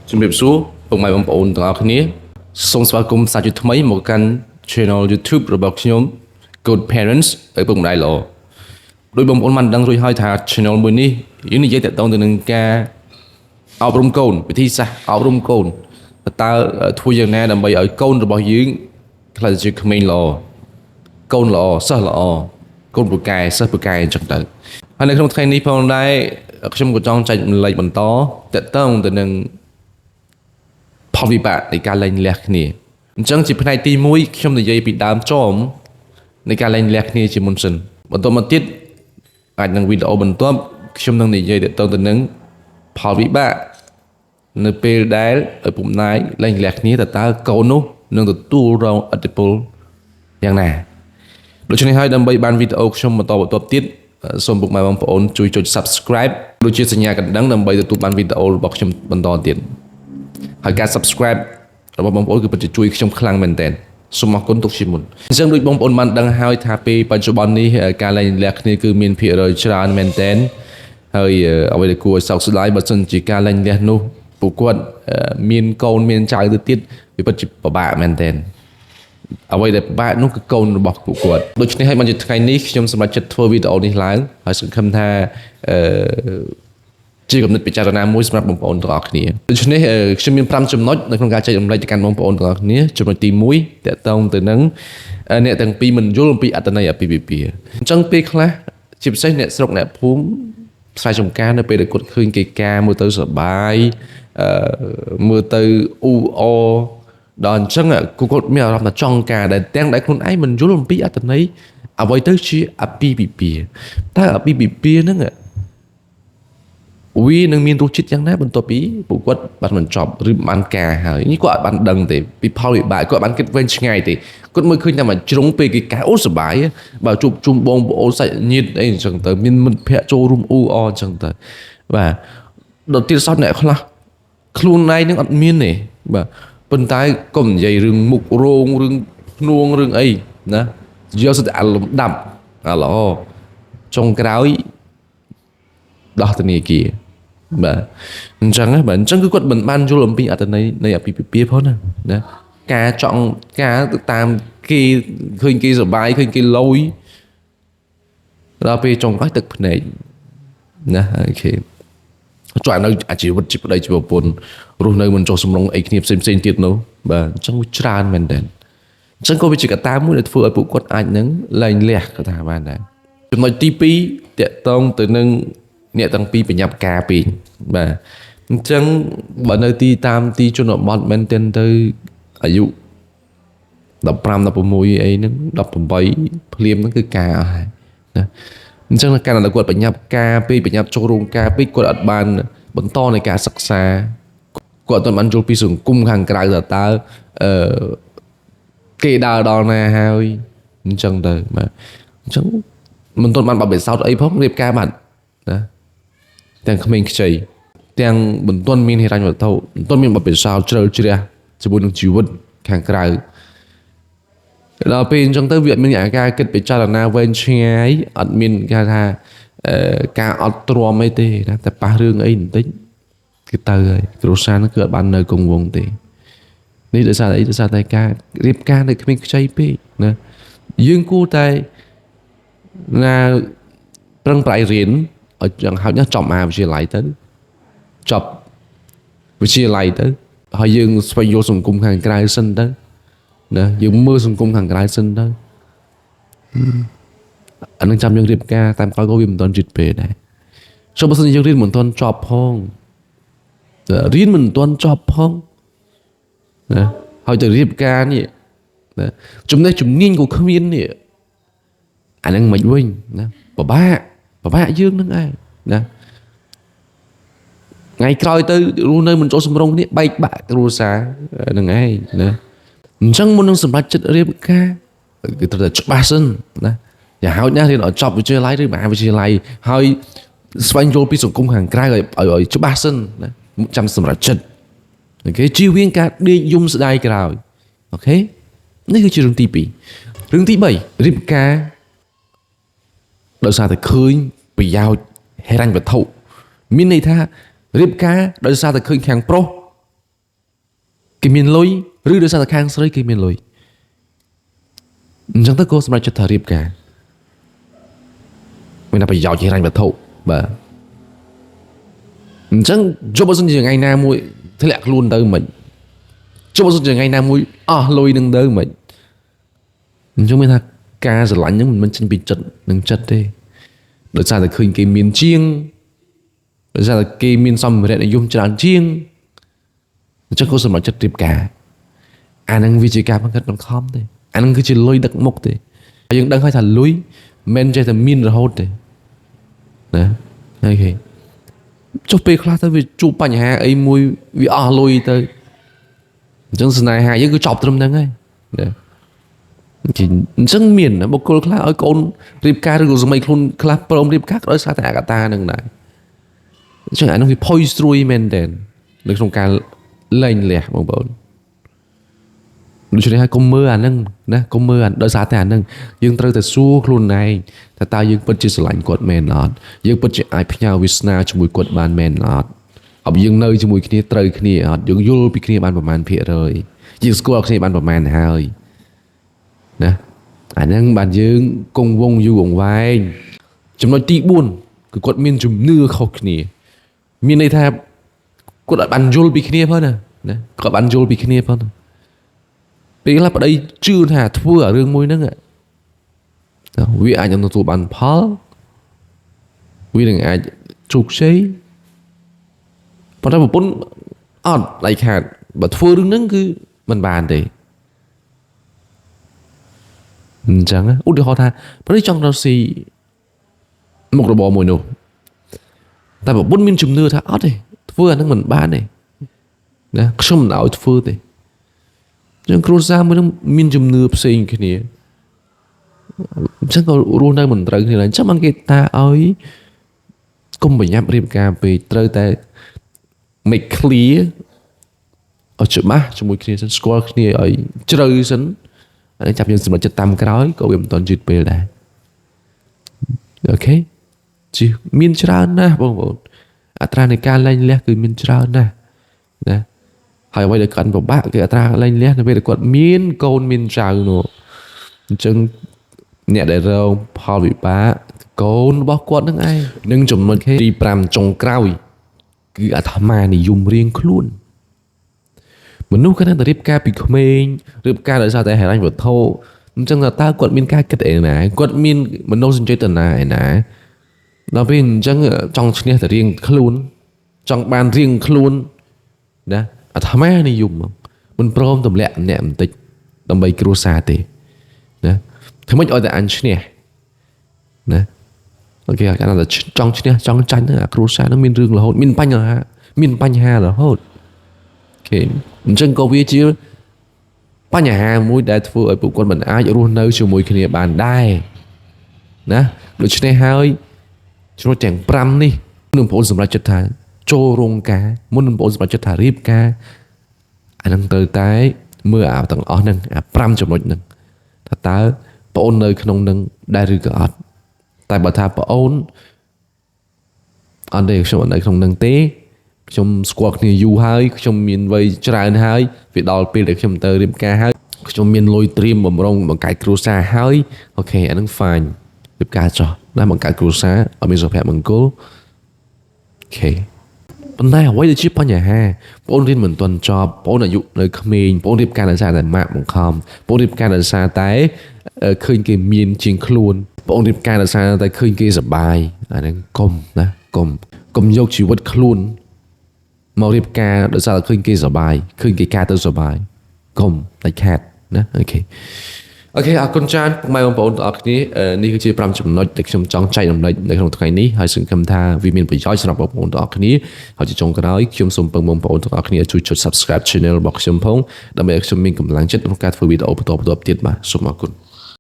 ជំរាបសួរពុកម៉ែបងប្អូនទាំងអស់គ្នាសូមស្វាគមន៍សាជាថ្មីមកកាន់ Channel YouTube របស់ខ្ញុំ Good Parents ឪពុកម្ដាយល្អដោយបងប្អូនបានដឹងរួចហើយថា Channel មួយនេះយើងនិយាយតាក់ទងទៅនឹងការអប់រំកូនវិធីសាស្ត្រអប់រំកូនតើធ្វើយ៉ាងណាដើម្បីឲ្យកូនរបស់យើងខ្លះជាក្មេងល្អកូនល្អសិស្សល្អកូនពូកែសិស្សពូកែអញ្ចឹងទៅហើយនៅក្នុងថ្ងៃនេះផងដែរខ្ញុំក៏ចង់ចែកម្លែកបន្តតាក់ទងទៅនឹងផលវិបាកនៃការលែងលះគ្នាអញ្ចឹងជាផ្នែកទី1ខ្ញុំនិយាយពីដើមចំនៃការលែងលះគ្នាជាមុនសិនបន្តមកទៀតអាចនឹងវីដេអូបន្ទាប់ខ្ញុំនឹងនិយាយតាក់ទងទៅនឹងផលវិបាកនៅពេលដែលឪពុកម្ដាយលែងលះគ្នាតើកូននោះនឹងទទួលរងឥទ្ធិពលយ៉ាងណាដូច្នេះហើយដើម្បីបានវីដេអូខ្ញុំបន្តបន្ទាប់ទៀតសូមពុកម៉ែបងប្អូនជួយចុច Subscribe ដូចជាសញ្ញាកណ្ដឹងដើម្បីទទួលបានវីដេអូរបស់ខ្ញុំបន្តទៀតហើយការ Subscribe របស់បងប្អូនគឺពិតជាជួយខ្ញុំខ្លាំងមែនទែនសូមអរគុណទុកជាមុនអញ្ចឹងដូចបងប្អូនបានដឹងហើយថាពេលបច្ចុប្បន្ននេះការលែងលះគ្នាគឺមានភាគរយច្រើនមែនទែនហើយអ្វីដែលគួរឲ្យសោកស្ដាយបើសិនជាការលែងលះនោះពួកគាត់មានកូនមានចៅទៅទៀតវាពិតជាពិបាកមែនទែនអ្វីដែលពិបាកនោះគឺកូនរបស់ពួកគាត់ដូច្នេះហើយបានជាថ្ងៃនេះខ្ញុំសម្រេចចិត្តធ្វើវីដេអូនេះឡើងហើយសង្ឃឹមថាជាគំនិតពិចារណាមួយសម្រាប់បងប្អូនទាំងអស់គ្នាដូច្នេះខ្ញុំមាន5ចំណុចនៅក្នុងការចែករំលែកទៅកាន់បងប្អូនទាំងអស់គ្នាចំណុចទី1តកតងទៅនឹងអ្នកទាំងពីរមិនយល់អំពីអត្ថន័យអាពាហ៍ពិពាហ៍អញ្ចឹងពេលខ្លះជាពិសេសអ្នកស្រុកអ្នកភូមិស្រែចម្ការនៅពេលដែលគាត់ឃើញគេការមើលទៅសប្បាយមើលទៅអ៊ូអដល់អញ្ចឹងគាត់មានអារម្មណ៍ថាចង់ការដែលទាំងដែលខ្លួនឯងមិនយល់អំពីអត្ថន័យអ្វីទៅជាអាពាហ៍ពិពាហ៍តើអាពាហ៍ពិពាហ៍ហ្នឹងវានឹងមានរសជាតិយ៉ាងណាបន្ទាប់ពីពួកគាត់បានបញ្ចប់ឬបានការហើយនេះគាត់អត់បានដឹងទេពីផលវិបាកគាត់បានគិតវែងឆ្ងាយទេគាត់មើលឃើញតែមួយជ្រុងពេលគេការអូសប្បាយបើជួបជុំបងប្អូនសាច់ញាតិអីអញ្ចឹងទៅមានមិត្តភ័ក្តិចូលរួមអ៊ូអអញ្ចឹងទៅបាទដល់ទៀតសោះអ្នកខ្លះខ្លួនឯងនឹងអត់មានទេបាទប៉ុន្តែកុំនិយាយរឿងមុខរោងរឿងភ្នួងរឿងអីណាយកសិតអាលំដាប់អាល្អចុងក្រោយដោះធនាគារបាទអញ្ចឹងបាទអញ្ចឹងគឺគាត់មិនបានយល់អំពីអត្ថន័យនៃអាពាហ៍ពិពាហ៍ផងណាការចង់ការទៅតាមគេឃើញគេសុបាយឃើញគេលយដល់ពេលចុងក្រោយទឹកភ្នែកណាអូខេចុះអានៅអាជីវិតជាប្តីជាប្រពន្ធរស់នៅមិនចុះសម្រុងអីគ្នាផ្សេងទៀតនោះបាទអញ្ចឹងវាច្រើនមែនតើអញ្ចឹងក៏វាជាកត្តាមួយដែលធ្វើឲ្យពួកគាត់អាចនឹងលែងលះក៏ថាបានដែរចំណុចទី2តកតងទៅនឹងអ្នកទាំងពីរបញ្ញាប់ការពេកបាទអញ្ចឹងបើនៅតាមទីជនបទមែនទែនទៅអាយុ15 16អីហ្នឹង18ភ្លាមហ្នឹងគឺការអស់ហើយណាអញ្ចឹងនៅកាលដែលគាត់បញ្ញាប់ការពេកបញ្ញាប់ចូលរោងការពេកគាត់អត់បានបន្តនៃការសិក្សាគាត់អត់បានយល់ពីសង្គមខាងក្រៅតើគេដើរដល់ណាហើយអញ្ចឹងទៅបាទអញ្ចឹងមិនទាន់បានបបិសោតអីផងរៀបការបាត់ណាទាំងក្មេងខ្ចីទាំងមិនទាន់មានហិរញ្ញវត្ថុមិនទាន់មានបបិសោតជ្រៅជ្រះជាមួយនឹងជីវិតខាងក្រៅដល់ពេលអញ្ចឹងទៅវាអត់មានការគិតពិចារណាវែងឆ្ងាយអត់មានគេថាការអត់ទ្រាំអីទេណាតែប៉ះរឿងអីបន្តិចគឺទៅហើយគ្រួសារហ្នឹងគឺអត់បាននៅគង់វង្សទេនេះដោយសារអីដោយសារតែការរៀបការនៅក្មេងខ្ចីពេកណាយើងគួរតែណាប្រឹងប្រែងរៀនឲ្យយ៉ាងហោចណាស់ចប់មហាវិទ្យាល័យទៅចប់វិទ្យាល័យទៅហើយយើងស្វែងយល់សង្គមខាងក្រៅសិនទៅណាយើងមើលសង្គមខាងក្រៅសិនទៅអានឹងចាំយើងរៀបការតាមក្រោយក៏វាមិនទាន់ជិតពេលដែរចុះបើសិនយើងរៀនមិនទាន់ចប់ផងរៀនមិនទាន់ចប់ផងណាហើយទៅរៀបការនេះណាចំណេះជំនាញក៏គ្មាននេះអានឹងមិនវិញណាពិបាកយើងនឹងឯងណាថ្ងៃក្រោយទៅរស់នៅមិនចូលសម្រុងគ្នាបែកបាក់គ្រួសារនឹងឯងណាអញ្ចឹងមុននឹងសម្រេចចិត្តរៀបការគឺត្រូវតែច្បាស់សិនណាอย่าហោចណាស់រៀនឲ្យចប់វិទ្យាល័យឬមហាវិទ្យាល័យហើយស្វែងយល់ពីសង្គមខាងក្រៅឲ្យច្បាស់សិនណាចាំសម្រេចចិត្តអូខេជៀសវាងការដេកយំស្ដាយក្រោយអូខេនេះគឺជារឿងទី2រឿងទី3រៀបការដោយសារតែឃើញប្រយោជន៍ហិរញ្ញវត្ថុមានន័យថារៀបការដោយសារតែឃើញខាងប្រុស គេមានលុយឬដោយសារតែខាងស្រីគេមានលុយអញ្ចឹងទៅក៏សម្រាប់ចិត្តថារៀបការមានតែប្រយោជន៍ជាហិរញ្ញវត្ថុបាទអញ្ចឹងចុះបើសិនជាថ្ងៃណាមួយធ្លាក់ខ្លួនទៅមិនចុះបើសិនជាថ្ងៃណាមួយអស់លុយនឹងទៅមិនអញ្ចឹងមានថាការស្រឡាញ់ហ្នឹងមិនចេញពីចិត្តនឹងចិត្តទេដោយសារតែឃើញគេមានជាងដោយសារតែគេមានសម្ភារៈនិយមច្រើនជាងអញ្ចឹងក៏សម្រាប់ចិត្តរៀបការអាហ្នឹងវាជាការបង្កើតបង្ខំទេអាហ្នឹងគឺជាលុយដឹកមុខទេហើយយើងដឹងហើយថាលុយមិនចេះតែមានរហូតទេណាអូខេចុះពេលខ្លះទៅវាជួបបញ្ហាអីមួយវាអស់លុយទៅអញ្ចឹងស្នេហាយើងគឺចប់ត្រឹមហ្នឹងហើយណាអញ្ចឹងមានបុគ្គលខ្លះឲ្យកូនរៀបការឬក៏សម័យខ្លួនខ្លះព្រមរៀបការក៏ដោយសារតែអាកតាហ្នឹងដែរអញ្ចឹងអានោះវាផុយស្រួយមែនតើនៅក្នុងការលែងលះបងប្អូនដូច្នេះហើយកុំមើលអាហ្នឹងណាកុំមើលដោយសារតែអាហ្នឹងយើងត្រូវតែសួរខ្លួនឯងថាតើយើងពិតជាស្រឡាញ់គាត់មែនអត់យើងពិតជាអាចផ្ញើវាសនាជាមួយគាត់បានមែនអត់ហើយយើងនៅជាមួយគ្នាត្រូវគ្នាអត់យើងយល់ពីគ្នាបានប្រមាណភាគរយយើងស្គាល់គ្នាបានប្រមាណហើយណាអាហ្នឹងបានយើងគង់វង្សយូរអង្វែងចំណុចទី4គឺគាត់មានជំនឿខុសគ្នាមានន័យថាគាត់អាចបានយល់ពីគ្នាផងណាគាត់បានយល់ពីគ្នាផងពេលខ្លះប្តីជឿថាធ្វើអារឿងមួយហ្នឹងវាអាចនឹងទទួលបានផលវានឹងអាចជោគជ័យប៉ុន្តែប្រពន្ធអត់ដៃខាតបើធ្វើរឿងហ្នឹងគឺមិនបានទេអញ្ចឹងឧទាហរណ៍ថាប្តីចង់រកស៊ីមុខរបរមួយនោះតែប្រពន្ធមានជំនឿថាអត់ទេធ្វើអាហ្នឹងមិនបានទេណាខ្ញុំមិនឲ្យធ្វើទេអញ្ចឹងគ្រួសារមួយនឹងមានជំនឿផ្សេងគ្នាអញ្ចឹងក៏រស់នៅមិនត្រូវគ្នាដែរអញ្ចឹងបានគេថាឲ្យកុំប្រញាប់រៀបការពេកត្រូវតែ make clear ឲ្យច្បាស់ជាមួយគ្នាសិនស្គាល់គ្នាឲ្យជ្រៅសិនហើយចាប់យើងសម្រេចចិត្តតាមក្រោយក៏វាមិនទាន់យឺតពេលដែរអូខេជីមានច្រើនណាស់បងប្អូនអត្រានៃការលែងលះគឺមានច្រើនណាស់ណាហើយអ្វីដែលកាន់ពិបាកគឺអត្រាលែងលះនៅពេលដែលគាត់មានកូនមានចៅនោះអញ្ចឹងអ្នកដែលរងផលវិបាកកូនរបស់គាត់នឹងឯងនឹងចំណុចទី5ចុងក្រោយគឺអាត្មានិយមរៀងខ្លួនមនុស្សគាត់តែរៀបការពីក្មេងរៀបការដោយសារតែហិរញ្ញវត្ថុអញ្ចឹងតើគាត់មានការគិតឯណាគាត់មានមនោសញ្ចេតនាឯណាដល់ពេលអញ្ចឹងចង់ឈ្នះតែរៀងខ្លួនចង់បានរៀងខ្លួនណាអាត្មានិយមមិនព្រមទម្លាក់អ្នកបន្តិចដើម្បីគ្រួសារទេណាធ្វើម៉េចឲ្យតែអញឈ្នះណាអូខេកាលណាចង់ឈ្នះចង់ចាញ់អាគ្រួសារនោះមានរឿងរហូតមានបញ្ហារហូតអូខេអញ្ចឹងក៏វាជាបញ្ហាមួយដែលធ្វើឲ្យពួកគាត់មិនអាចរស់នៅជាមួយគ្នាបានដែរណាដូច្នេះហើយចំណុចទាំង5នេះនឹងបងប្អូនសម្រាប់ចិត្តថាចូលរោងការមុននឹងបងប្អូនសម្រាប់ចិត្តថារៀបការអានឹងត្រូវតែមើលអាទាំងអស់ហ្នឹងអា5ចំណុចហ្នឹងថាតើបងប្អូននៅក្នុងហ្នឹងដែរឬក៏អត់តែបើថាបងប្អូនអត់ទេខ្ញុំអត់នៅក្នុងហ្នឹងទេខ្ញុំស្គាល់គ្នាយូរហើយខ្ញុំមានវ័យច្រើនហើយវាដល់ពេលដែលខ្ញុំទៅរៀបការហើយខ្ញុំមានលុយត្រៀមបំរុងបង្កើតគ្រួសារហើយអូខេអាហ្នឹង fine រៀបការចោះណាបង្កើតគ្រួសារឲ្យមានសុភមង្គលអូខេប៉ុន្តែអ្វីដែលជាបញ្ហាបងអូនរៀនមិនទាន់ចប់បងអូនអាយុនៅក្មេងបងអូនរៀបការដោយសារតែម៉ាក់បង្ខំបងអូនរៀបការដោយសារតែឃើញគេមានជាងខ្លួនបងអូនរៀបការដោយសារតែឃើញគេសប្បាយអាហ្នឹងកុំណាកុំយកជីវិតខ្លួនមករៀបការដោយសារតែឃើញគេសប្បាយឃើញគេការទៅសប្បាយកុំដាច់ខាតណាអូខេអរគុណច្រើនពុកម៉ែបងប្អូនទាំងអស់គ្នានេះគឺជា5ចំណុចដែលខ្ញុំចង់ចែករំលែកនៅក្នុងថ្ងៃនេះហើយសង្ឃឹមថាវាមានប្រយោជន៍សម្រាប់បងប្អូនទាំងអស់គ្នាហើយជាចុងក្រោយខ្ញុំសូមពឹងបងប្អូនទាំងអស់គ្នាជួយចុច Subscribe Channel របស់ខ្ញុំផងដើម្បីឲ្យខ្ញុំមានកម្លាំងចិត្តក្នុងការធ្វើវីដេអូបន្តទៀតបាទសូមអរគុណ